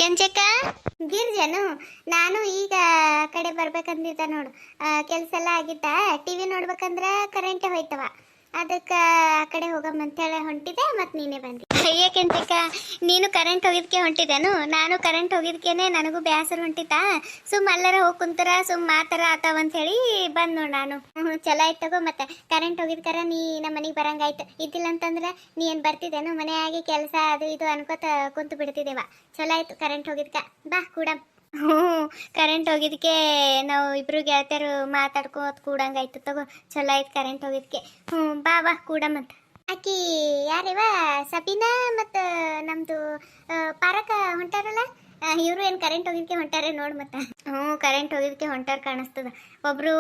ಕೆಂಚಕ್ಕ ಗಿರ್ಜನು ನಾನು ಈಗ ಕಡೆ ಬರ್ಬೇಕಂದಿದ್ದ ನೋಡು. ಕೆಲಸ ಎಲ್ಲ ಆಗಿತ್ತ. ಟಿವಿ ನೋಡ್ಬೇಕಂದ್ರ ಕರೆಂಟ್ ಹೋಯ್ತವ. ಅದಕ್ಕೆ ಆ ಕಡೆ ಹೋಗಮ್ಮಂತೇಳಿ ಹೊಂಟಿದೆ. ಮತ್ತು ನೀನೇ ಬಂದಿ. ಅಯ್ಯ ಕೆಂಚಕ್ಕ, ನೀನು ಕರೆಂಟ್ ಹೋಗಿದ್ಕೆ ಹೊಂಟಿದ್ದೇನು? ನಾನು ಕರೆಂಟ್ ಹೋಗಿದ್ಕೇನೆ ನನಗೂ ಬೇಸರ ಹೊಂಟಿತಾ. ಸುಮ್ಮ ಅಲ್ಲರ ಹೋಗಿ ಕುಂತರ ಸುಮ್ಮ ಮಾತರ ಆತಾವಂತ ಹೇಳಿ ಬಂದ್ ನೋಡು ನಾನು. ಚಲೋ ಆಯ್ತು ತಗೋ. ಮತ್ತೆ ಕರೆಂಟ್ ಹೋಗಿದ್ಕರ ನೀ ನಮ್ಮ ಮನೆಗೆ ಬರಂಗಾಯ್ತು. ಇದ್ದಿಲ್ಲ ಅಂತಂದ್ರೆ ನೀ ಏನು ಬರ್ತಿದ್ದೇನು? ಮನೆಯಾಗಿ ಕೆಲಸ ಅದು ಇದು ಅನ್ಕೋತ ಕುಂತು ಬಿಡ್ತಿದ್ದೇವ. ಚಲೋ ಆಯ್ತು ಕರೆಂಟ್ ಹೋಗಿದ್ಕ. ಬಾ ಕೂಡ. ಹ್ಞೂ, ಕರೆಂಟ್ ಹೋಗಿದ್ಕೆ ನಾವು ಇಬ್ರು ಗೆಳತಿಯರು ಮಾತಾಡ್ಕೋತ ಕೂಡಂಗಾಯ್ತು ತಗೋ. ಚಲೋ ಆಯ್ತು ಕರೆಂಟ್ ಹೋಗಿದ್ಕೆ. ಹ್ಞೂ ಬಾ ಬಾ ಕೂಡ. ಮತ್ತೆ ಆಕಿ ಯಾರಿವ ಸಬೀನಾ ಮತ್ತು ನಮ್ಮದು ಪಾರಕ ಹೊಂಟಾರಲ್ಲ, ಇವರು ಏನು ಕರೆಂಟ್ ಹೋಗಿದ್ಕೆ ಹೊಂಟಾರೆ ನೋಡು. ಮತ್ತೆ ಹ್ಞೂ, ಕರೆಂಟ್ ಹೋಗಿದ್ಕೆ ಹೊಂಟಾರ ಕಾಣಿಸ್ತದ. ಒಬ್ರು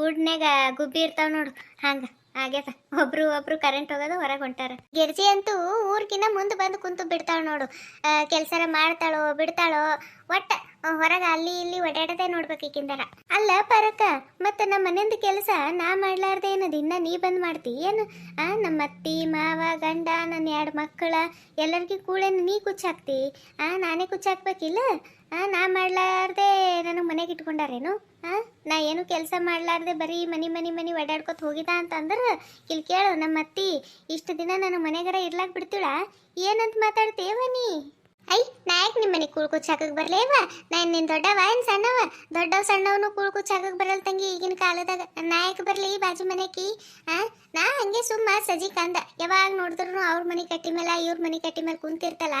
ಗೂಡ್ನ್ಯಾಗ ಗುಬ್ಬಿ ಇರ್ತಾವ ನೋಡು, ಹಂಗೆ ಆಗ್ಯದ. ಒಬ್ರು ಕರೆಂಟ್ ಹೋಗೋದು ಹೊರಗೆ ಹೊಂಟಾರ. ಗೆರ್ಜಿ ಅಂತೂ ಊರ್ಕಿನ್ನ ಮುಂದೆ ಬಂದು ಕುಂತು ಬಿಡ್ತಾಳ ನೋಡು. ಕೆಲಸ ಮಾಡ್ತಾಳೋ ಬಿಡ್ತಾಳೋ, ಒಟ್ಟ ಹೊರಗೆ ಅಲ್ಲಿ ಇಲ್ಲಿ ಓಡಾಡದೆ ನೋಡ್ಬೇಕು ಈಕಿಂದರ. ಅಲ್ಲ ಪರಕ, ಮತ್ತೆ ನಮ್ಮ ಮನೆಯಿಂದ ಕೆಲಸ ನಾ ಮಾಡ್ಲಾರ್ದೆ ಏನದು ಇನ್ನ ನೀ ಬಂದ್ ಮಾಡ್ತಿ ಏನು? ನಮ್ಮ ಅತ್ತಿ ಮಾವ ಗಂಡ ನನ್ನ 2 ಮಕ್ಕಳ ಎಲ್ಲರಿಗೂ ಕೂಳೇನು ನೀ ಕುಚ್ಚಾಕ್ತಿ? ನಾನೇ ಕುಚ್ಚಾಕ್ಬೇಕಿಲ್ಲ? ನಾ ಮಾಡ್ಲಾರ್ದೆ ನನಗೆ ಮನೆಗೆ ಇಟ್ಕೊಂಡಾರೇನು? ನಾ ಏನು ಕೆಲಸ ಮಾಡ್ಲಾರ್ದೆ ಬರೀ ಮನಿ ಓಡಾಡ್ಕೊತ ಹೋಗಿದ ಅಂತಂದ್ರೆ ಇಲ್ಲಿ ಕೇಳು, ನಮ್ಮ ಅತ್ತಿ ಇಷ್ಟು ದಿನ ನನ್ನ ಮನೆಗರ ಇರ್ಲಾಕ್ ಬಿಡ್ತೀಳ? ಏನಂತ ಮಾತಾಡ್ತೇವ ನೀ? ಐ ನಾಯಕ್ ನಿಮ್ಮ ಮನೆ ಕೂಳ್ ಕುಚ್ಚಾಕಕ್ಕೆ ಬರ್ಲೇವ? ನಾನು ನಿನ್ನ ದೊಡ್ಡವ ಏನು ಸಣ್ಣವ? ದೊಡ್ಡವ ಸಣ್ಣವನು ಕೂಳ್ ಕುಚ್ಚಾಕಕ್ಕೆ ಬರಲ್ಲ ತಂಗಿ ಈಗಿನ ಕಾಲದಾಗ. ನಾಯಕ್ ಬರಲಿ ಬಾಜು ಮನೆಕಿ. ನಾ ಹಂಗೆ ಸುಮ್ಮ ಸಜಿ ಕಂದ. ಯಾವಾಗ ನೋಡಿದ್ರು ಅವ್ರ ಮನೆ ಕಟ್ಟಿ ಮೇಲೆ ಇವ್ರ ಮನೆ ಕಟ್ಟಿ ಮೇಲೆ ಕುಂತಿರ್ತಲ್ಲ,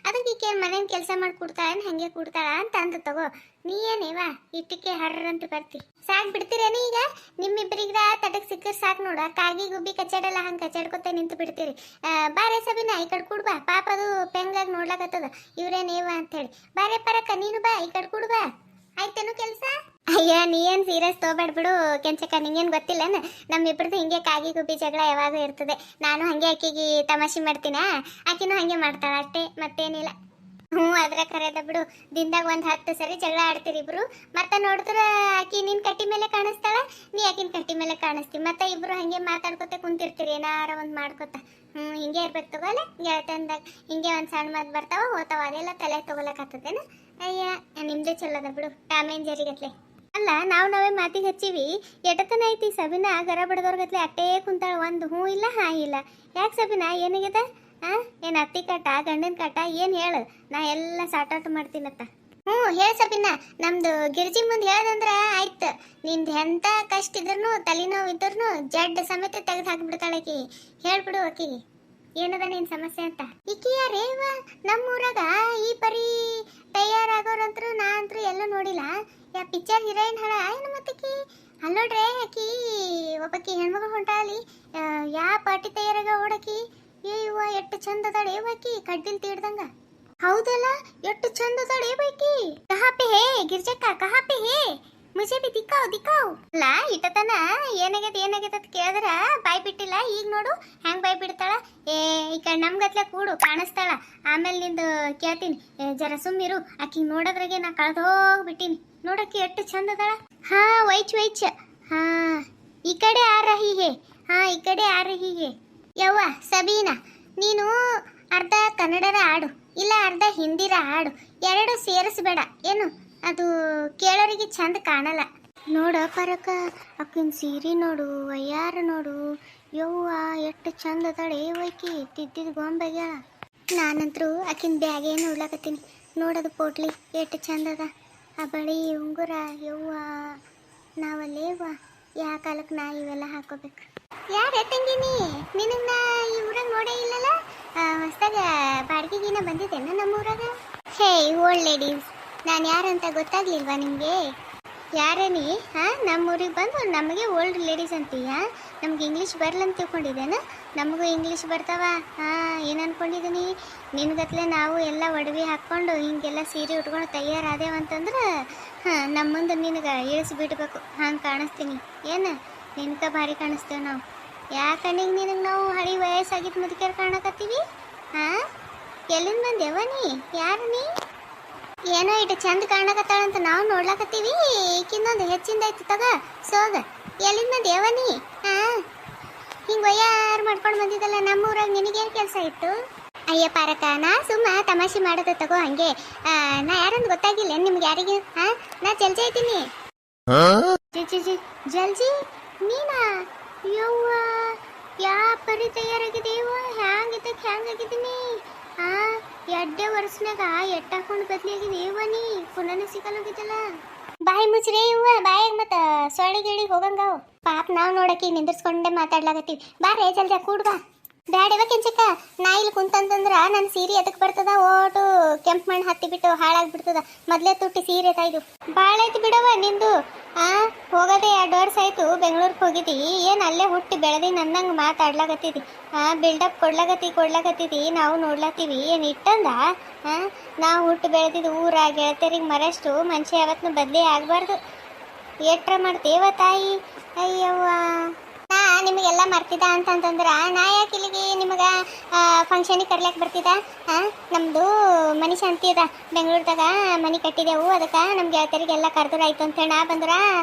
ಅದಕ್ಕೆ ಈಕೆ ಮನೇನ ಕೆಲಸ ಮಾಡಿ ಕೊಡ್ತಾಳ ಹಂಗೆ ಕೊಡ್ತಾಳ ಅಂತ ಅಂದ ತಗೋ. ನೀ ಏನೇವಾ ಇಟ್ಟಕ್ಕೆ ಹರ್ರಂತ ಬರ್ತಿ? ಸಾಕು ಬಿಡ್ತೀರೇನು ಈಗ? ನಿಮ್ಮಿಬ್ಬರಿಗ್ರ ತಟಕ್ ಸಿಕ್ಕರ್ ಸಾಕು ನೋಡು. ಕಾಗಿ ಗುಬ್ಬಿ ಕಚ್ಚಾಡಲ್ಲ ಹಂಗೆ ಕಚ್ಚಾಡ್ಕೊತ ನಿಂತು ಬಿಡ್ತೀರಿ. ಬಾರೆ ಸಬಿನ ಈ ಕಡೆ ಕೂಡ್ ಬಾ. ಪಾಪ ಅದು ಪೆಂಗಾಗಿ ನೋಡ್ಲಾಕತ್ತದ ಇವ್ರೇನೇವ ಅಂತೇಳಿ. ಬಾರೆ ಪರಕ್ಕ ನೀನು ಬಾ, ಈ ಕಡೆ ಕೂಡ್ ಬಾ. ಆಯ್ತೇನು ಕೆಲಸ? ಅಯ್ಯ ನೀ ಏನು ಸೀರಿಯಸ್ ತೊಗೊಬೇಡ ಬಿಡು ಕೆಂಚಕ್ಕ. ನಿಂಗೇನು ಗೊತ್ತಿಲ್ಲನ ನಮ್ಮಿಬ್ರದ್ದು ಹಿಂಗೆ ಕಾಗಿ ಗುಬ್ಬಿ ಜಗಳ ಯಾವಾಗ ಇರ್ತದೆ. ನಾನು ಹಂಗೆ ಆಕಿಗೆ ತಮಾಷೆ ಮಾಡ್ತೀನ, ಆಕಿನೂ ಹಂಗೆ ಮಾಡ್ತಾಳ ಅಷ್ಟೇ, ಮತ್ತೇನಿಲ್ಲ. ಹ್ಞೂ ಅದ್ರ ಕರೆದ ಬಿಡು. ದಿನದಾಗ 10 ಸರಿ ಜಗಳ ಆಡ್ತೀರಿ ಇಬ್ರು. ಮತ್ತೆ ನೋಡಿದ್ರೆ ಆಕಿ ನಿನ್ನ ಕಟ್ಟಿ ಮೇಲೆ ಕಾಣಿಸ್ತಾಳ, ನೀ ಆಕಿನ ಕಟ್ಟಿ ಮೇಲೆ ಕಾಣಿಸ್ತೀವಿ. ಮತ್ತೆ ಇಬ್ರು ಹಂಗೆ ಮಾತಾಡ್ಕೊತ ಕುಂತಿರ್ತೀರಿ ಏನಾರ ಒಂದು ಮಾಡ್ಕೊತ. ಹಿಂಗೆ ಇರ್ಬೇಕು ತಗೋಲ್ಲ ಗೆಳತಂದಾಗ. ಹಿಂಗೆ ಒಂದು ಸಣ್ಣ ಮಾತು ಬರ್ತಾವ ಹೋತಾವ, ಅದೆಲ್ಲ ತಲೆ ತೊಗೊಳಕತ್ತದೇನ? ಅಯ್ಯ ನಿಮ್ದೇ ಚಲೋದ ಬಿಡು, ಟಾಮ್ ಆ್ಯಂಡ್ ಜೆರಿ ಗತ್ಲೆ. ಅಲ್ಲ ನಾವೇ ಮಾತಿಗೆ ಹಚ್ಚಿವಿ, ಎಟತನ ಐತಿ ಸಬಿನ ಗರ ಬಡದವ್ರಗತ್ಲೆ ಅಟ್ಟೇ ಕುಂತಾಳ. ಒಂದು ಹ್ಞೂ ಇಲ್ಲ ಹಾಂ ಇಲ್ಲ. ಯಾಕೆ ಸಬಿನ ಏನಾಗ್ಯದ? ಏನು ಅತ್ತಿ ಕಟ್ಟ ಗಂಡನ ಕಟ್ಟ ಏನು ಹೇಳು? ನಾ ಎಲ್ಲ ಸಾಟಾಟ ಮಾಡ್ತೀನತ್ತ. ಹೇಳ ಸಬಿನ. ನಮ್ದು ಗಿರ್ಜಿ ಮುಂದೆ ಹೇಳ್ದಂದ್ರೆ ಆಯ್ತು. ನಿಂದು ಎಂಥ ಕಷ್ಟ ಇದ್ರೂ ತಲೆನೋವು ಇದ್ರೂ ಜಡ್ ಸಮೇತ ತೆಗೆದು ಹಾಕಿಬಿಡ್ತಾಳೆ ಆಕಿ. ಹೇಳ್ಬಿಡು ಆಕಿಗೆ ಏನದ ನಿನ್ ಸಮಸ್ಯೆ ಅಂತ. ಈಕಿ ಯಾರೇವ ನಮ್ಮೂರಾಗ ಈ ಪರಿ ತಯಾರಾಗೋರಂತ್ರು ನಾ ಅಂತೂ ಎಲ್ಲೂ ನೋಡಿಲ್ಲ. ಯಾ ಪಿಕ್ಚರ್ ಹೀರೋಯಿನ್ ಹಳ ಏನು ಮತ್ತಕಿ? ಅಲ್ಲೋಡ್ರೆ ಆಕಿ ಒಬ್ಬಕಿ ಹೆಣ್ಮಗಳು ಹೊಂಟಾಳಿ. ಯಾ ಪಾರ್ಟಿ ತಯಾರಾಗ ಓಡಕಿ? ಏವ ಎಷ್ಟು ಚಂದ ಅದಾಳೆ ಏವಾಕಿ, ಕಡ್ಡಿಲ್ ತೀಡ್ದಂಗ. ಹೌದಲ್ಲ, ಎಷ್ಟು ಚಂದ ಅದಾಳೆ ಏವಾಕಿ. ಕಹಾಪೆ ಹೇ ಗಿರ್ಜಕ್ಕ, ಕಹಾಪೆ ಹೇ? ಮುಜೆ ಬಿ ದಿಕ್ಕಾವ್. ಅಲ್ಲ ಇಟ್ಟತನ ಏನಾಗೈತೆ ಅಂತ ಕೇಳಿದ್ರ ಬಾಯ್ ಬಿಟ್ಟಿಲ್ಲ. ಈಗ ನೋಡು ಹೆಂಗ್ ಬಾಯ್ ಬಿಡ್ತಾಳ. ಈ ಕಡೆ ನಮ್ಗತ್ಲೆ ಕೂಡು ಕಾಣಿಸ್ತಾಳ. ಆಮೇಲೆ ನಿಂದು ಕೇಳ್ತೀನಿ, ಜರ ಸುಮ್ಮಿರು. ಆಕಿ ನೋಡೋದ್ರಾಗೆ ನಾ ಕಳ್ದೋಗ್ಬಿಟ್ಟಿನಿ. ನೋಡಕ್ಕೆ ಎಷ್ಟು ಚಂದ ಅದಾಳ. ವೈಚ್. ಈ ಕಡೆ ಆ ರಹಿ ಹೇ. ಈ ಕಡೆ ಆ ರಹಿ ಹೇ. ಯವ್ವ ಸಬೀನಾ, ನೀನು ಅರ್ಧ ಕನ್ನಡರ ಹಾಡು ಇಲ್ಲ ಅರ್ಧ ಹಿಂದಿರ ಹಾಡು, ಎರಡು ಸೇರಿಸ್ಬೇಡ ಏನು. ಅದು ಕೇಳೋರಿಗೆ ಚಂದ ಕಾಣಲ್ಲ. ನೋಡ ಪರಕ ಅಕ್ಕಿನ ಸೀರೆ ನೋಡು, ವಯ್ಯಾರ ನೋಡು. ಯವ್ವ ಎಷ್ಟು ಚಂದ ಅದಾಳೆ ವೈಕಿ, ತಿದ್ದಿದ್ ಗೊಂಬೆಗ್ಯಾಳ. ನಾನಂತರೂ ಆಕಿನ ಬ್ಯಾಗೇ ನೋಡ್ಲಾಕತ್ತೀನಿ. ನೋಡೋದು ಪೋಟ್ಲಿ ಎಷ್ಟು ಚಂದ ಅದ. ಆ ಬಳಿ ಉಂಗುರ, ಯವ್ವ ನಾವಲ್ಲೇವ್ವ ಯಾ ಕಾಲಕ್ಕೆ ನಾ ಇವೆಲ್ಲ ಹಾಕೋಬೇಕು. ಯಾರೇ ತಂಗಿನಿ, ನಿನಗೆ ನಾ ಈ ಊರಾಗ ನೋಡೇ ಇಲ್ಲಲ್ಲ? ಹೊಸ್ದಾಗ ಬಾಡಿಗೆಗಿನ ಬಂದಿದ್ದೇನ ನಮ್ಮೂರಾಗ? ಹೇ ಓಲ್ಡ್ ಲೇಡೀಸ್, ನಾನು ಯಾರಂತ ಗೊತ್ತಾಗ್ಲಿಲ್ವಾ ನಿಮಗೆ? ಯಾರೇ ನೀ? ನಮ್ಮೂರಿಗೆ ಬಂದು ನಮಗೆ ಓಲ್ಡ್ ಲೇಡೀಸ್ ಅಂತೀಯ? ನಮ್ಗೆ ಇಂಗ್ಲೀಷ್ ಬರಲ್ಲಂತ ತಿಳ್ಕೊಂಡಿದ್ದೇನ? ನಮಗೂ ಇಂಗ್ಲೀಷ್ ಬರ್ತಾವ. ಏನು ಅನ್ಕೊಂಡಿದ್ದೀನಿ? ನಿನ್ಗತ್ಲೆ ನಾವು ಎಲ್ಲ ಒಡವೆ ಹಾಕ್ಕೊಂಡು ಹಿಂಗೆಲ್ಲ ಸೀರೆ ಉಟ್ಕೊಂಡು ತಯಾರಾದೇವಂತಂದ್ರೆ ನಮ್ಮ ಮುಂದೆ ನಿನಗೆ ಇಳಿಸ್ಬಿಡ್ಬೇಕು. ಹಂಗೆ ಕಾಣಿಸ್ತೀನಿ ಏನು? ನಿನ್ಕ ಭಾರಿ ಕಾಣಿಸ್ತೇವೆ ನಾವು. ಯಾಕಣ್ಣಿಗೆ ನಿನಗೆ ನಾವು ಹಳಿ ವಯಸ್ಸಾಗಿದ್ದು ಮುದುಕಿಯರು ಕಾಣಕತ್ತೀವಿ? ಎಲ್ಲಿಂದ ಬಂದೇವ ನೀ? ಯಾರು ನೀ? ಏನೋ ಇಟ್ಟು ಚಂದ ಕಾಣಕತ್ತಾಳಂತ ನಾವು ನೋಡ್ಲಾಕತ್ತೀವಿ. ಈಕಿಂದೊಂದು ಹೆಚ್ಚಿಂದ ಐತಿ ತಗ ಸೋಗ. ಎಲ್ಲಿಂದ ಬಂದೇವ ನೀ? ಹಿಂಗೆ ವಯ್ಯಾರು ಮಾಡ್ಕೊಂಡು ಬಂದಿದ್ದಲ್ಲ ನಮ್ಮೂರಾಗ, ನಿನಗೇನು ಕೆಲಸ ಇತ್ತು? ಅಯ್ಯ ಪಾರಕ ನಾ ಸುಮ್ಮ ತಮಾಷೆ ಮಾಡೋದು ತಗೋ ಹಂಗೆ ನಾ ಯಾರಂತ ಗೊತ್ತಾಗಿಲ್ಲ ನಿಮ್ಗೆ ಯಾರಿಗೆ ಹಾ ನಾ ಜಲ್ಜಿ ಇದ್ದೀನಿ ಜಲ್ಜಿ ನೀನಾ ಯವ್ವ ಯಾ ಪರಿ ತಯಾರಾಗಿದೀವ ಹ್ಯಾಂಗಾಗಿದ್ದೀನಿ ಹಾ ಎಡ್ಡೆ ವರ್ಷನಾಗ ಎಟ್ಟಾಕೊಂಡು ಬದ್ಲಿಯಾಗಿದೀವ ನೀ ಪುನಃ ಸಿಗಲ್ಲೋಗಿದ್ದಲ್ಲ ಬಾಯಿ ಮುಚ್ಚ್ರಿ ಇವ್ವ ಬಾಯಾಗ ಮತ್ತ ಸೊಳ್ಳಿ ಗಿಳಿ ಹೋಗಂಗಾವ್ ಪಾಪ ನಾವ್ ನೋಡಕಿ ನಿಂದಿರ್ಸ್ಕೊಂಡೆ ಮಾತಾಡ್ಲಾಗತ್ತೀವಿ ಬಾರೇ ಜಲ್ದಿ ಕೂಡ್ ಬಾ ಬ್ಯಾಡವ ಕೆಂಚಕ್ಕ ನಾ ಇಲ್ಲಿ ಕುಂತಂತಂದ್ರ ನನ್ನ ಸೀರೆ ಎದಕ್ ಬರ್ತದ ಓಟು ಕೆಂಪು ಮಣ್ಣು ಹತ್ತಿ ಬಿಟ್ಟು ಹಾಳಾಗ್ಬಿಡ್ತದ ಮೊದ್ಲೇ ತುಟ್ಟಿ ಸೀರೆ ತಾಯ್ದು ಭಾಳ ಐತಿ ಬಿಡವ ನಿಂದು ಹೋಗೋದೇ 2 ವರ್ಷ ಆಯ್ತು ಬೆಂಗಳೂರಿಗೆ ಹೋಗಿದ್ದಿ ಏನು ಅಲ್ಲೇ ಹುಟ್ಟಿ ಬೆಳೆದಿ ನನ್ನಂಗೆ ಮಾತಾಡ್ಲಾಗತ್ತಿದಿ ಬಿಲ್ಡಪ್ ಕೊಡ್ಲಾಗತ್ತಿದಿ ನಾವು ನೋಡ್ಲಾತೀವಿ ಏನು ಇಟ್ಟಂದ ನಾವು ಹುಟ್ಟಿ ಬೆಳೆದಿದ್ದು ಊರ ಗೆಳತಿಯರಿಗೆ ಮರಷ್ಟು ಮನುಷ್ಯ ಯಾವತ್ತೂ ಬದಲಿ ಆಗಬಾರ್ದು ಏಟ್ರ ಮಾಡ್ತೇವ ತಾಯಿ ಅಯ್ಯವ್ವ ನಾ ನಿಮಗೆಲ್ಲ ಮರ್ತಿದ್ದ ಅಂತಂತಂದ್ರ ನಾ ಯಾಕೆ ಇಲ್ಲಿಗೆ ನಿಮಗೆ ಫಂಕ್ಷನಿಗೆ ಕರ್ಲಿಕ್ಕೆ ಬರ್ತಿದ್ದ ನಮ್ಮದು ಮನೆ ಶಾಂತಿ ಅದ ಬೆಂಗಳೂರದಾಗ ಮನೆ ಕಟ್ಟಿದೆವು ಅದಕ್ಕೆ ನಮ್ಮ ಗೆಳತಿಯರಿಗೆಲ್ಲ ಕರೆದ್ರಾಯ್ತು ಅಂತೇಳಿ ನಾ ಬಂದ್ರ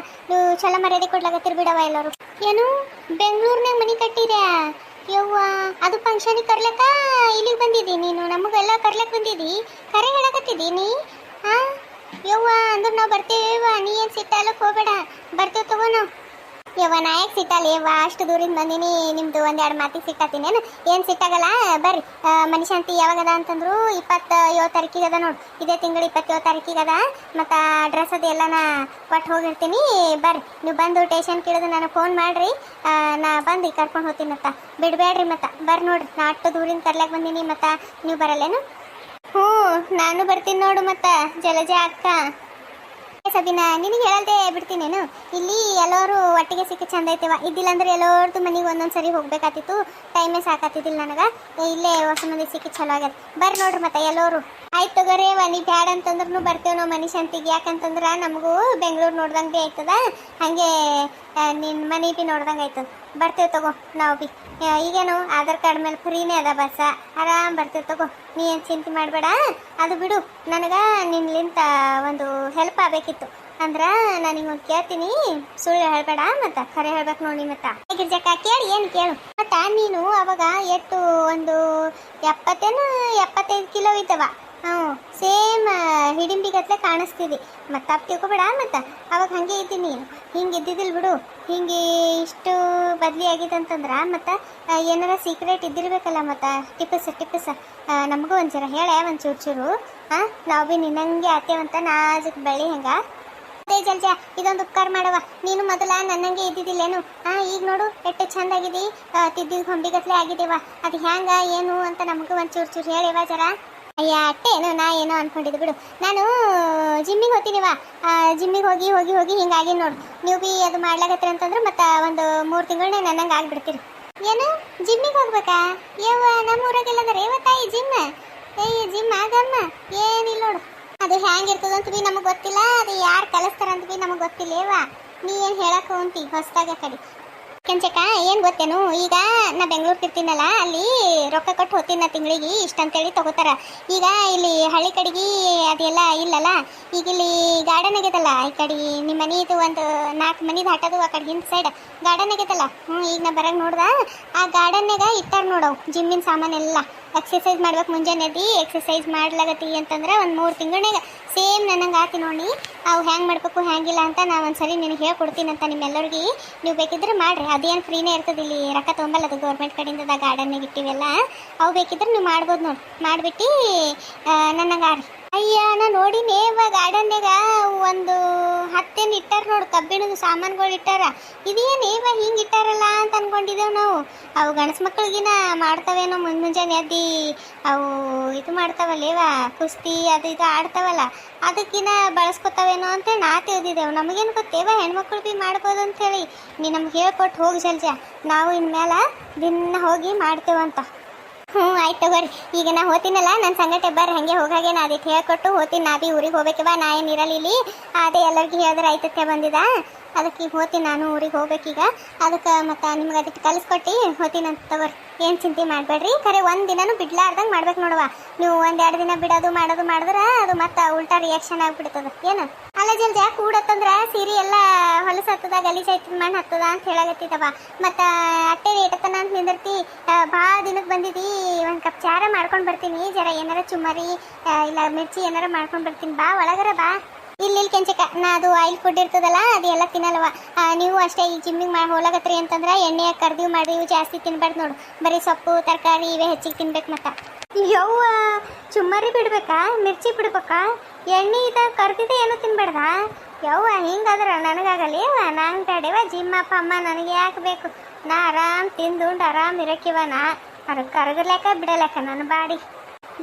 ನೀವು ಚಲೋ ಮರ್ಯಾದೆ ಕೊಡ್ಲಾಗತ್ತಿರ್ ಬಿಡವ ಎಲ್ಲರೂ ಏನು ಬೆಂಗಳೂರಿನಾಗ ಮನೆ ಕಟ್ಟಿದ್ಯಾ ಯವ್ವ ಅದು ಫಂಕ್ಷನಿಗೆ ಕರ್ಲಕ್ಕ ಇಲ್ಲಿಗೆ ಬಂದಿದ್ದಿ ನೀನು ನಮಗೆಲ್ಲ ಕರ್ಲಕ್ಕೆ ಬಂದಿದ್ದಿ ಕರೆ ಹೇಳಕತ್ತಿದ್ದೀನಿ ಯವ್ವ ಅಂದ್ರೆ ನಾವು ಬರ್ತೇವ ನೀ ಏನು ಸಿಟ್ಟಾಲಕ್ಕೆ ಹೋಗ್ಬೇಡ ಬರ್ತೇವೆ ತಗೋ ನಾವು ಯವ್ವ ನಾಯಕ್ ಸಿಟ್ಟಲ್ಲ ಯವ್ವ ಅಷ್ಟು ದೂರಿಂದ ಬಂದೀನಿ ನಿಮ್ದು 1-2 ಮಾತಿಗೆ ಸಿಟ್ಟಾತೀನೇನು ಏನು ಸಿಟ್ಟಾಗಲ್ಲ ಬರ್ರಿ ಮನೆ ಶಾಂತಿ ಯಾವಾಗದ ಅಂತಂದ್ರು 27 ತಾರೀಕಿಗೆ ಅದ ನೋಡಿ ಇದೇ ತಿಂಗಳು 27 ತಾರೀಕಿಗೆ ಅದ ಮತ್ತು ಡ್ರೆಸ್ ಅದು ಎಲ್ಲ ನಾ ಕೊಟ್ಟು ಹೋಗಿರ್ತೀನಿ ಬರ್ರಿ ನೀವು ಬಂದು ಟೇಷನ್ ಕೇಳಿದ್ರೆ ನನಗೆ ಫೋನ್ ಮಾಡಿರಿ ನಾ ಬಂದು ಕರ್ಕೊಂಡು ಹೋಗ್ತೀನಿ ಮತ್ತ ಬಿಡಬೇಡ್ರಿ ಮತ್ತು ಬರ್ರಿ ನೋಡ್ರಿ ನಾ ಅಷ್ಟು ದೂರಿಂದ ಕರ್ಲಾಕ್ ಬಂದೀನಿ ಮತ್ತು ನೀವು ಬರಲ್ಲೇನು ಹ್ಞೂ ನಾನು ಬರ್ತೀನಿ ನೋಡು ಮತ್ತು ಜಲಜ ಅಕ್ಕ ಸಬಿನ ನಿನಗೆ ಹೇಳಲ್ದೆ ಬಿಡ್ತೀನೇನು ಇಲ್ಲಿ ಎಲ್ಲರೂ ಒಟ್ಟಿಗೆ ಸಿಕ್ಕಿ ಚಂದ ಐತೆವ ಇದ್ದಿಲ್ಲ ಅಂದ್ರೆ ಎಲ್ಲರದ್ದು ಮನೆಗೆ ಒಂದೊಂದು ಸರಿ ಹೋಗ್ಬೇಕಾತಿತ್ತು ಟೈಮೇ ಸಾಕಾತಿದ್ದಿಲ್ಲ ನನಗೆ ಇಲ್ಲೇ ಹೊಸ ಮಂದಿ ಸಿಕ್ಕಿ ಚಲೋ ಆಗ್ಯದ ಬರ್ರಿ ನೋಡ್ರಿ ಮತ್ತೆ ಎಲ್ಲರೂ ಆಯ್ತು ತಗೋರೇವ ನೀ ಬ್ಯಾಡ ಅಂತಂದ್ರೂ ಬರ್ತೇವೆ ನಾವು ಮನೆ ಶಾಂತಿಗೆ ಯಾಕಂತಂದ್ರೆ ನಮಗೂ ಬೆಂಗಳೂರು ನೋಡ್ದಂಗೆ ಆಯ್ತದ ಹಾಗೆ ನಿನ್ನ ಮನೆ ಬಿ ನೋಡ್ದಂಗೆ ಆಯ್ತದ ಬರ್ತೇವೆ ತಗೋ ನಾವು ಬಿ ಈಗೇನು ಆಧಾರ್ ಕಾರ್ಡ್ ಮೇಲೆ ಫ್ರೀನೇ ಅದ ಬಸ್ಸ ಆರಾಮ್ ಬರ್ತೇವೆ ತಗೋ ನೀ ಏನು ಚಿಂತೆ ಮಾಡಬೇಡ ಅದು ಬಿಡು ನನಗೆ ನಿನ್ಲಿಂತ ಒಂದು ಹೆಲ್ಪ್ ಆಗಬೇಕಿತ್ತು ಅಂದ್ರೆ ನಾನೀಗ ಒಂದು ಕೇಳ್ತೀನಿ ಸುಳ್ಳು ಹೇಳ್ಬೇಡ ಮತ್ತು ಖರೆ ಹೇಳ್ಬೇಕು ನೋಡಿ ಮತ್ತೆ ಗಿರ್ಜಕ್ಕ ಕೇಳಿ ಏನು ಕೇಳು ಮತ್ತು ನೀನು ಅವಾಗ ಎಷ್ಟು ಒಂದು 75 ಕಿಲೋ ಇದ್ದವ ಸೇಮ್ ಹಿಡಿಂಬಿಗತ್ಲೆ ಕಾಣಿಸ್ತಿದ್ದಿ ಮತ್ತೆ ಅಪ್ ತಿಳ್ಕೊಬೇಡ ಮತ್ತು ಅವಾಗ ಹಾಗೆ ಇದ್ದೀನಿ ಹಿಂಗೆ ಇದ್ದಿದ್ದಿಲ್ಲ ಬಿಡು ಹಿಂಗೆ ಇಷ್ಟು ಬದಲಿ ಆಗಿದಂತಂದ್ರೆ ಮತ್ತು ಏನಾರ ಸೀಕ್ರೆಟ್ ಇದ್ದಿರ್ಬೇಕಲ್ಲ ಮತ್ತು ಟಿಪ್ಪಸ್ ನಮಗೂ ಒಂಚೂರು ಹೇಳ ಒಂದು ಚೂರು ನಾವು ಭೀ ನಿನ್ನಂಗೆ ಆತೇವಂತ ನಾಜಕ್ ಬೆಳಿ ಹಂಗೆ ಅದೇ ಜಲ್ಜ ಇದೊಂದು ಉಪಕಾರ ಮಾಡವ ನೀನು ಮೊದಲ ನನ್ನಂಗೆ ಇದ್ದಿದ್ದಿಲ್ಲೇನು ಈಗ ನೋಡು ಎಷ್ಟು ಚಂದಾಗಿದ್ದಿ ತಿದ್ದಿದ್ದು ಹೊಂಬಿಗತ್ಲೆ ಆಗಿದ್ದೇವ ಅದು ಹ್ಯಾಂಗ ಏನು ಅಂತ ನಮಗೂ ಒಂದು ಚೂರು ಹೇಳಿವ ಜರ ಅಯ್ಯ ಅಟ್ಟೇನು ನಾ ಏನೋ ಅನ್ಕೊಂಡಿದ್ದು ಬಿಡು ನಾನು ಜಿಮ್ಮಿಗೆ ಹೋಗ್ತೀನಿವ ಜಿಮ್ಮಿಗೆ ಹೋಗಿ ಹಿಂಗಾಗಿ ನೋಡು ನೀವು ಭೀ ಅದು ಮಾಡ್ಲಾಗತ್ತೀರಿ ಅಂತಂದ್ರೆ ಮತ್ತು ಒಂದು 3 ತಿಂಗಳನ್ನೇ ನನ್ನಂಗೆ ಆಗಿಬಿಡ್ತೀರಿ ಏನು ಜಿಮ್ಮಿಗೆ ಹೋಗ್ಬೇಕಾ ಯವ್ವ ನಮ್ಮ ಊರಾಗೆಲ್ಲದಾರೆ ತಾಯಿ ಜಿಮ್ ಆಗಮ್ಮ ಏನಿಲ್ಲ ನೋಡು ಅದು ಹ್ಯಾಂಗಿರ್ತದಂತ ಭೀ ನಮಗೆ ಗೊತ್ತಿಲ್ಲ ಅದು ಯಾರು ಕಲಿಸ್ತಾರಂತ ಭೀ ನಮಗೆ ಗೊತ್ತಿಲ್ಲೇವ ನೀ ಏನು ಹೇಳಕ್ಕೆ ಹೋಗ್ತಿ ಹೊಸ್ದಾಗ ಕಡೆ ಕೆಂಚಕ್ಕ ಏನು ಗೊತ್ತೇನು ಈಗ ನಾ ಬೆಂಗಳೂರಿಗೆ ಇರ್ತೀನಲ್ಲ ಅಲ್ಲಿ ರೊಕ್ಕ ಕೊಟ್ಟು ಹೋಗ್ತೀನಿ ನಾ ತಿಂಗಳಿಗೆ ಇಷ್ಟ ಅಂತೇಳಿ ತಗೋತಾರ ಈಗ ಇಲ್ಲಿ ಹಳ್ಳಿ ಕಡೆಗೆ ಅದೆಲ್ಲ ಇಲ್ಲಲ್ಲ ಈಗ ಇಲ್ಲಿ ಗಾರ್ಡನ್ ಆಗೈತಲ್ಲ ಈ ಕಡೆ ನಿಮ್ಮ ಮನೆದು ಒಂದು 4 ಮನೆ ದಾಟೋದು ಆ ಕಡೆ ಹಿಂದೆ ಸೈಡ್ ಗಾರ್ಡನ್ ಆಗೈತಲ್ಲ ಈಗ ನಾ ಬರಂಗೆ ನೋಡ್ದ ಆ ಗಾರ್ಡನ್ನಾಗ ಇಟ್ಟಾರ ನೋಡವು ಜಿಮ್ಮಿನ ಸಾಮಾನೆಲ್ಲ ಎಕ್ಸಸೈಸ್ ಮಾಡ್ಬೇಕು ಮುಂಜಾನೆ ಎದ್ದು ಎಕ್ಸಸೈಸ್ ಮಾಡ್ಲಾಗತ್ತಿ ಅಂತಂದ್ರೆ ಒಂದು 3 ತಿಂಗಳಾಗ ಸೇಮ್ ನನಗೆ ಆತಿ ನೋಡಿ ಅವು ಹ್ಯಾಂಗೆ ಮಾಡ್ಬೇಕು ಹ್ಯಾಂಗಿಲ್ಲ ಅಂತ ನಾ ಒಂದ್ಸರಿ ನಿನಗೆ ಹೇಳ್ಕೊಡ್ತೀನಿ ಅಂತ ನಿಮ್ಮೆಲ್ಲರಿಗೆ ನೀವು ಬೇಕಿದ್ರೆ ಮಾಡ್ರಿ ಅದೇನು ಫ್ರೀನೇ ಇರ್ತದೆ ಇಲ್ಲಿ ರೊಕ್ಕ ತೊಗೊಂಬಲ್ಲ ಅದು ಗೌರ್ಮೆಂಟ್ ಕಡೆಯಿಂದ ಗಾರ್ಡನ್ನಾಗ ಇಟ್ಟಿವೆಲ್ಲ ಅವು ಬೇಕಿದ್ರೆ ನೀವು ಮಾಡ್ಬೋದು ನೋಡಿ ಮಾಡಿಬಿಟ್ಟು ನನಗೆ ಆರಿ ಅಯ್ಯ ನಾ ನೋಡಿನೇ ಇವಾಗ ಗಾರ್ಡನ್ಯಾಗ ಒಂದು 10 ಇಟ್ಟಾರ ನೋಡು ಕಬ್ಬಿಣದ ಸಾಮಾನುಗಳು ಇಟ್ಟಾರ ಇದೇನು ಇವಾಗ ಹಿಂಗೆ ಇಟ್ಟಾರಲ್ಲ ಅಂತ ಅನ್ಕೊಂಡಿದ್ದೇವೆ ನಾವು ಅವು ಗಂಡಸು ಮಕ್ಕಳಿಗಿನ ಮಾಡ್ತಾವೇನೋ ಮುಂಜಾನೆ ಎದ್ದು ಅವು ಇದು ಮಾಡ್ತಾವಲ್ಲೇವ ಕುಸ್ತಿ ಅದು ಇದು ಆಡ್ತಾವಲ್ಲ ಅದಕ್ಕಿನ್ನ ಬಳಸ್ಕೊತಾವೇನೋ ಅಂತೇಳಿ ನಾ ತಿಳಿದಿದ್ದೇವೆ ನಮಗೇನು ಗೊತ್ತೇವ ಹೆಣ್ಮಕ್ಳು ಭೀ ಮಾಡ್ಬೋದು ಅಂಥೇಳಿ ನೀ ನಮ್ಗೆ ಹೇಳ್ಕೊಟ್ಟು ಹೋಗಿ ಜಲ್ಜ ನಾವು ಇನ್ಮೇಲೆ ದಿನ ಹೋಗಿ ಮಾಡ್ತೇವಂತ ಆಯ್ತು ತಗೋರಿ ಈಗ ನಾ ಹೋಗ್ತೀನಲ್ಲ ನನ್ನ ಸಂಗಟೆ ಬರ್ರಿ ಹಾಗೆ ಹೋಗಾಗೆ ನಾ ಅದಕ್ಕೆ ಹೇಳ್ಕೊಟ್ಟು ಹೋಗ್ತೀನಿ ನಾ ಭೀ ಊರಿಗೆ ಹೋಗ್ಬೇಕವ ನಾ ಏನು ಇರಲ್ಲ ಇಲ್ಲಿ ಅದೇ ಎಲ್ಲರಿಗೂ ಹೇಳಿದ್ರೆ ಆಯ್ತತ್ತೆ ಬಂದಿದ ಅದಕ್ಕೆ ಈಗ ಹೋಗ್ತೀನಿ ನಾನು ಊರಿಗೆ ಹೋಗ್ಬೇಕೀಗ ಅದಕ್ಕೆ ಮತ್ತು ನಿಮ್ಗೆ ಅದಕ್ಕೆ ಕಲಿಸ್ಕೊಟ್ಟು ಹೋಗ್ತೀನಂತ ತಗೋರಿ ಏನು ಚಿಂತೆ ಮಾಡಬೇಡ್ರಿ. ಖರೆ ಒಂದು ದಿನನೂ ಬಿಡ್ಲಾರ್ದಂಗೆ ಮಾಡ್ಬೇಕು ನೋಡುವ. ನೀವು ಒಂದೆರಡು ದಿನ ಬಿಡೋದು ಮಾಡೋದು ಮಾಡಿದ್ರೆ ಅದು ಮತ್ತೆ ಉಲ್ಟಾ ರಿಯಾಕ್ಷನ್ ಆಗ್ಬಿಡ್ತದ. ಏನು ಅಲ್ಲ ಜಲ್ದಿ ಕೂಡತ್ತಂದ್ರೆ ಸೀರೆ ಎಲ್ಲ ಹೊಲಸು ಹತ್ತದ, ಗಲೀಜ್ ಆಯ್ತದ, ಮಣ್ಣು ಹತ್ತದ ಅಂತ ಹೇಳಾಗತ್ತಿದವ. ಮತ್ತು ಅಟ್ಟೆ ಏಟತನ ಅಂತ ನಿಂದಿರ್ತಿ. ಭಾಳ ದಿನಕ್ಕೆ ಬಂದಿದ್ದಿ, ಒಂದು ಕಪ್ ಚಾರ ಮಾಡ್ಕೊಂಡು ಬರ್ತೀನಿ. ಜರ ಏನಾರ ಚುಮ್ಮರಿ ಇಲ್ಲ ಮಿರ್ಚಿ ಏನಾರ ಮಾಡ್ಕೊಂಡು ಬರ್ತೀನಿ. ಬಾ ಒಳಗರ ಬಾ. ಇಲ್ಲಿ ಕೆಂಚಕ ನಾ ಅದು ಆಯಿಲ್ ಫುಡ್ ಇರ್ತದಲ್ಲ ಅದು ಎಲ್ಲ ತಿನ್ನಲ್ವ. ನೀವು ಅಷ್ಟೇ ಈ ಜಿಮ್ಮಿಗೆ ಹೋಲಾಗತ್ರಿ ಅಂತಂದ್ರೆ ಎಣ್ಣೆ ಕರ್ದೀವಿ ಮಾಡಿ ಇವು ಜಾಸ್ತಿ ತಿನ್ಬಾರ್ದು ನೋಡು. ಬರೀ ಸೊಪ್ಪು ತರಕಾರಿ ಇವೇ ಹೆಚ್ಚಿಗೆ ತಿನ್ಬೇಕು. ಮತ್ತೆ ಯವ್ವ ಚುಮ್ಮರಿ ಬಿಡ್ಬೇಕಾ, ಮಿರ್ಚಿ ಬಿಡ್ಬೇಕಾ, ಎಣ್ಣೆ ಕರ್ದಿದೆ ಏನೂ ತಿನ್ಬೇಡ್ದ ಯವ್ವ. ಹಿಂಗಾದ್ರೆ ನನಗಾಗಲಿ ನಂಗೆ ತಡೆವ ಜಿಮ್ ಅಪ್ಪ ಅಮ್ಮ ನನಗೆ ಯಾಕೆ ಬೇಕು. ನಾ ಆರಾಮ್ ತಿಂದುಂಡು ಆರಾಮ್ ಇರಕ್ಕಿವ. ನಾ ಕರಗಲೇಕ ಬಿಡಲೇಕ ನನ್ನ ಬಾಡಿ.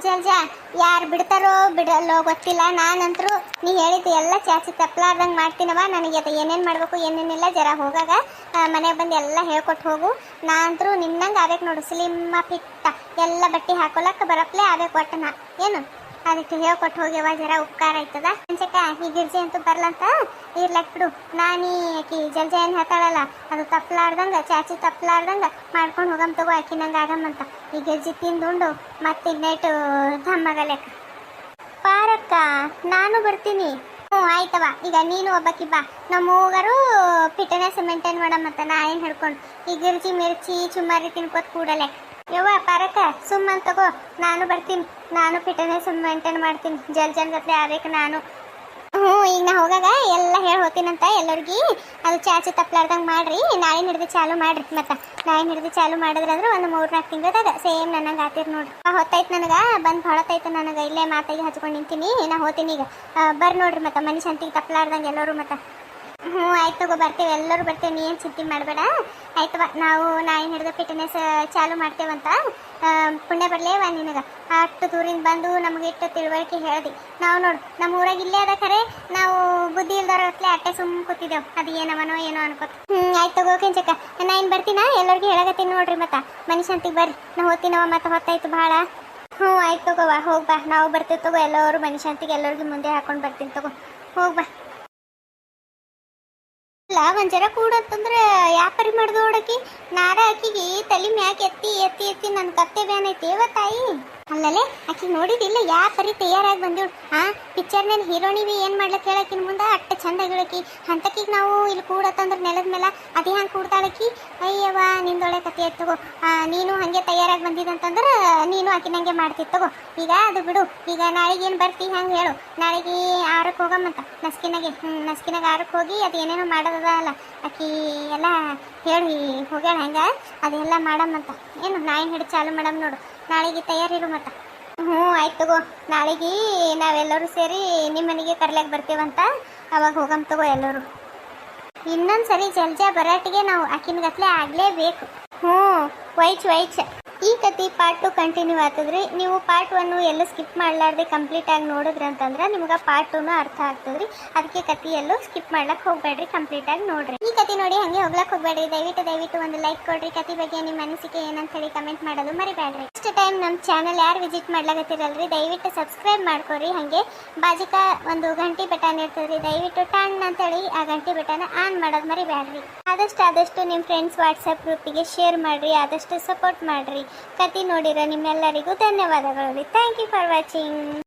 ಜಲ್ಜಾ ಯಾರು ಬಿಡ್ತಾರೋ ಬಿಡಲ್ಲೋ ಗೊತ್ತಿಲ್ಲ. ನಾನಂತರೂ ನೀ ಹೇಳಿದ್ದು ಎಲ್ಲ ಚಾಚಿ ತಪ್ಪಲಾರ್ದಂಗೆ ಮಾಡ್ತೀನವ. ನನಗೆ ಅದು ಏನೇನು ಮಾಡಬೇಕು ಏನೇನಿಲ್ಲ ಜರ ಹೋಗಾಗ ಮನೆಗೆ ಬಂದು ಎಲ್ಲ ಹೇಳ್ಕೊಟ್ಟು ಹೋಗು. ನಾ ಅಂತರೂ ನಿನ್ನಂಗೆ ಆಗ್ಬೇಕು ನೋಡು, ಸ್ಲಿಮ್ಮ ಫಿಟ್ಟ ಎಲ್ಲ ಬಟ್ಟೆ ಹಾಕೊಳಕ್ಕೆ ಬರಪ್ಲೇ ಆಗ್ಬೇಕು. ಒಟ್ಟು ನಾ ಏನು ಅದಕ್ಕೆ ಹೇಳ್ಕೊಟ್ಟು ಹೋಗ್ಯವ. ಜರ ಉಪಕಾರ ಆಯ್ತದ. ಅಂಚಕ ಈ ಗಿರ್ಜಿ ಅಂತೂ ಬರ್ಲಂತ ಇರ್ಲಕ್ ಬಿಡು. ನಾನೀ ಆಕಿ ಜಲ್ಜಾ ಏನು ಹೇಳ್ತಾಳಲ್ಲ ಅದು ತಪ್ಪಲಾರ್ದಂಗೆ ಚಾಚಿ ತಪ್ಪಲಾರ್ದಂಗೆ ಮಾಡ್ಕೊಂಡು ಹೋಗಮ್ ತಗೋ. ಆಕಿ ನಂಗೆ ಆಗಮ್ಮಂತ ಈ ಗಿರ್ಜಿ ತಿಂದುಂಡು ಮತ್ತೆ ನೈಟು ಧಮ್ಮಗಲೆಕ್ಕ. ಪಾರಕ್ಕ ನಾನು ಬರ್ತೀನಿ. ಹ್ಞೂ ಆಯ್ತವ. ಈಗ ನೀನು ಒಬ್ಬಾಕಿ ಬಾ. ನಮ್ಮ ಹೋಗರು ಫಿಟ್ನೆಸ್ ಮೇಂಟೈನ್ ಮಾಡಮ್ಮಂತ. ನಾ ಏನು ಹೇಳ್ಕೊಂಡು ಈ ಗಿರ್ಜಿ ಮಿರ್ಚಿ ಚುಮ್ಮಾರಿ ತಿನ್ಕೋತ ಕೂಡಲೆ. ಯವ್ವ ಪಾರಕ್ಕ ಸುಮ್ಮನೆ ತಗೋ, ನಾನು ಬರ್ತೀನಿ. ನಾನು ಫಿಟ್ನೆಸ್ ಮೇಂಟೈನ್ ಮಾಡ್ತೀನಿ. ಜಲ್ಜನ್ ಗತ್ಲೆ ಆಗ್ಬೇಕು ನಾನು. ಹ್ಞೂ ಈಗ ನಾ ಹೋಗಾಗ ಎಲ್ಲ ಹೇಳಿ ಹೋಗ್ತೀನಂತ ಎಲ್ಲರಿಗೂ. ಅದು ಚಾಚಿ ತಪ್ಪಲಾರ್ದಂಗೆ ಮಾಡ್ರಿ. ನಾಳೆ ಹಿಡಿದು ಚಾಲು ಮಾಡ್ರಿ. ಮತ್ತು ನಾಳೆ ಹಿಡಿದು ಚಾಲು ಮಾಡಿದ್ರಂದ್ರೆ ಒಂದು 3-4 ತಿಂಗಳದಾಗ ಸೇಮ್ ನನಗೆ ಆತಿರ್ ನೋಡ್ರಿ. ಹೊತ್ತಾಯ್ತು ನನಗೆ ಬಂದು ಹೊಳತಾಯ್ತು ನನಗೆ. ಇಲ್ಲೇ ಮಾತಾಗಿ ಹಚ್ಕೊಂಡು ನಿಂತೀನಿ. ನಾ ಹೋಗ್ತೀನಿ ಈಗ. ಬರ್ರಿ ನೋಡ್ರಿ ಮತ್ತು ಮನೆ ಶಾಂತಿಗೆ ತಪ್ಪಲಾರ್ದಂಗೆ ಎಲ್ಲರೂ. ಮತ್ತು ಹ್ಞೂ ಆಯ್ತು ತಗೋ ಬರ್ತೇವೆ, ಎಲ್ಲರೂ ಬರ್ತೇವೆ. ನೀ ಏನು ಚಿಂತೆ ಮಾಡಬೇಡ ಆಯ್ತವ. ನಾವು ನಾಯಿ ಹಿಡಿದು ಫಿಟ್ನೆಸ್ ಚಾಲು ಮಾಡ್ತೇವಂತ. ಪುಣ್ಯ ಬರಲೇವ ನಿನಗೆ. ಅಷ್ಟು ದೂರಿಂದ ಬಂದು ನಮಗೆ ಇಟ್ಟು ತಿಳುವಳಿಕೆ ಹೇಳ್ದಿ. ನಾವು ನೋಡು ನಮ್ಮ ಊರಾಗ ಇಲ್ಲೇ ಅದ ಖರೆ ನಾವು ಬುದ್ಧಿ ಇಲ್ದವ್ರತ್ಲೆ ಅಟ್ಟೆ ಸುಮ್ಮ ಕೂತಿದ್ದೆವು. ಅದು ಏನವನೋ ಏನೋ ಅನ್ಕೋತ. ಆಯ್ತು ತಗೋ ಕೆಂಚಕ್ಕ ನಾ ಏನು ಬರ್ತೀನ ಎಲ್ಲರಿಗೂ ಹೇಳಕತ್ತೀನಿ ನೋಡ್ರಿ. ಮತ್ತು ಮನೆ ಶಾಂತಿಗೆ ಬರ್ರಿ. ನಾ ಹೋಗ್ತೀನವ. ಮತ್ತು ಹೊತ್ತಾಯ್ತು ಭಾಳ. ಹ್ಞೂ ಆಯ್ತು ತಗೋವಾ ಹೋಗ್ಬಾ. ನಾವು ಬರ್ತೀವಿ ತಗೋ. ಎಲ್ಲರೂ ಮನೆ ಶಾಂತಿಗೆ ಎಲ್ಲರಿಗೂ ಮುಂದೆ ಹಾಕೊಂಡು ಬರ್ತೀನಿ ತಗೋ. ಹೋಗ್ಬಾ. ಇಲ್ಲ ಒಂದು ಜರ ಕೂಡಂತಂದ್ರೆ ಯಾಪರಿ ಮಾಡ್ದು ನೋಡಕಿ. ನಾರ ಆಕಿಗೆ ತಲೆ ಮ್ಯಾಕೆ ಎತ್ತಿ ಎತ್ತಿ ಎತ್ತಿ ನನ್ನ ಕತ್ತೆ ಬ್ಯಾನ್ ಐತಿ ತಾಯಿ. ಅಲ್ಲಲ್ಲೇ ಆಕಿಗೆ ನೋಡಿದಿಲ್ಲ ಯಾಪರಿ ತಯಾರಾಗಿ ಬಂದಿಳು. ಪಿಕ್ಚರ್ನ ಹೀರೋಣಿವಿ ಏನು ಮಾಡ್ಲಕ್ಕೆ ಹೇಳಕಿನ ಮುಂದೆ ಅಟ್ಟ ಚಂದ ಗಿಳಕಿ. ಅಂತಕೀಗ ನಾವು ಇಲ್ಲಿ ಕೂಡತ್ತಂದ್ರೆ ನೆಲದ ಮೇಲೆ ಅದೇ ಹಂಗೆ ಕೂಡ್ತಾಳಕಿ. ಅಯ್ಯವ್ವ ನಿಂದೊಳೆ ಕತೆ ಆಯ್ತು ತಗೋ. ನೀನು ಹಾಗೆ ತಯಾರಾಗಿ ಬಂದಿದ್ದಂತಂದ್ರೆ ನೀನು ಆಕಿನಂಗೆ ಮಾಡ್ತಿತ್ತು ತಗೋ. ಈಗ ಅದು ಬಿಡು. ಈಗ ನಾಳೆಗೆ ಏನು ಬರ್ತಿ ಹಂಗೆ ಹೇಳು. ನಾಳೆಗೆ 6ಕ್ಕೆ ಹೋಗಮ್ಮಂತ ನಸ್ಕಿನಾಗೆ. ನಸ್ಕಿನಾಗ 6ಕ್ಕೆ ಹೋಗಿ ಅದು ಏನೇನೋ ಮಾಡೋದಲ್ಲ ಆಕಿ ಎಲ್ಲ ಹೇಳಿ ಹೋಗ್ಯಾಳ. ಹಂಗೆ ಅದೆಲ್ಲ ಮಾಡಮ್ಮಂತ. ಏನು ನಾಯಿ ಹಿಡಿದು ಚಾಲು ಮಾಡಮ್ ನೋಡು. ನಾಳೆಗೆ ತಯಾರಿರು ಮತ್ತು. ಹ್ಞೂ ಆಯ್ತು ತಗೋ. ನಾಳೆಗೆ ನಾವೆಲ್ಲರೂ ಸೇರಿ ನಿಮ್ಮ ಮನೆಗೆ ಕರ್ಲಾಗ ಬರ್ತೀವಂತ. ಅವಾಗ ಹೋಗಮ್ ತಗೋ ಎಲ್ಲರೂ. ಇನ್ನೊಂದು ಸರಿ ಜಲ್ಜಾ ಬರಾಟಿಗೆ ನಾವು ಆಕಿನ ಗತ್ಲೆ ಆಗಲೇಬೇಕು. ಹ್ಞೂ ವೈಚ್ ಈ ಕತೆ ಪಾರ್ಟ್ 2 ಕಂಟಿನ್ಯೂ ಆಗ್ತದ್ರಿ. ನೀವು ಪಾರ್ಟ್ 1 ಎಲ್ಲ ಸ್ಕಿಪ್ ಮಾಡಲಾರ್ದೆ ಕಂಪ್ಲೀಟಾಗಿ ನೋಡಿದ್ರಿ ಅಂತಂದ್ರೆ ನಿಮ್ಗೆ ಪಾರ್ಟ್ 2 ಅರ್ಥ ಆಗ್ತದ್ರಿ. ಅದಕ್ಕೆ ಕಥೆಯಲ್ಲೂ ಸ್ಕಿಪ್ ಮಾಡ್ಲಕ್ಕೆ ಹೋಗ್ಬೇಡ್ರಿ, ಕಂಪ್ಲೀಟಾಗಿ ನೋಡ್ರಿ. ಈ ಕತೆ ನೋಡಿ ಹಾಗೆ ಹೋಗ್ಲಕ್ಕೆ ಹೋಗ್ಬೇಡ್ರಿ. ದಯವಿಟ್ಟು ಒಂದು ಲೈಕ್ ಕೊಡ್ರಿ. ಕತೆ ಬಗ್ಗೆ ನಿಮ್ಮ ಅನಿಸಿಕೆ ಏನಂತ ಹೇಳಿ ಕಮೆಂಟ್ ಮಾಡೋದು ಮರಿಬೇಡ್ರಿ. ನೆಕ್ಸ್ಟ್ ಟೈಮ್ ನಮ್ಮ ಚಾನಲ್ ಯಾರು ವಿಸಿಟ್ ಮಾಡ್ಲಾಗತ್ತಿರಲ್ರಿ ದಯವಿಟ್ಟು ಸಬ್ಸ್ಕ್ರೈಬ್ ಮಾಡ್ಕೊರಿ. ಹಾಗೆ ಬಾಜಿಕ ಒಂದು ಗಂಟೆ ಬಟನ್ ಇರ್ತದ್ರಿ. ದಯವಿಟ್ಟು ಟನ್ ಅಂತೇಳಿ ಆ ಗಂಟೆ ಬಟನ್ ಆನ್ ಮಾಡೋದು ಮರಿಬೇಡ್ರಿ. ಆದಷ್ಟು ನಿಮ್ಮ ಫ್ರೆಂಡ್ಸ್ ವಾಟ್ಸಪ್ ಗ್ರೂಪಿಗೆ ಶೇರ್ ಮಾಡ್ರಿ. ಆದಷ್ಟು ಸಪೋರ್ಟ್ ಮಾಡ್ರಿ. ಕತೆ ನೋಡಿರೋ ನಿಮ್ಮೆಲ್ಲರಿಗೂ ಧನ್ಯವಾದಗಳು. Thank you for watching.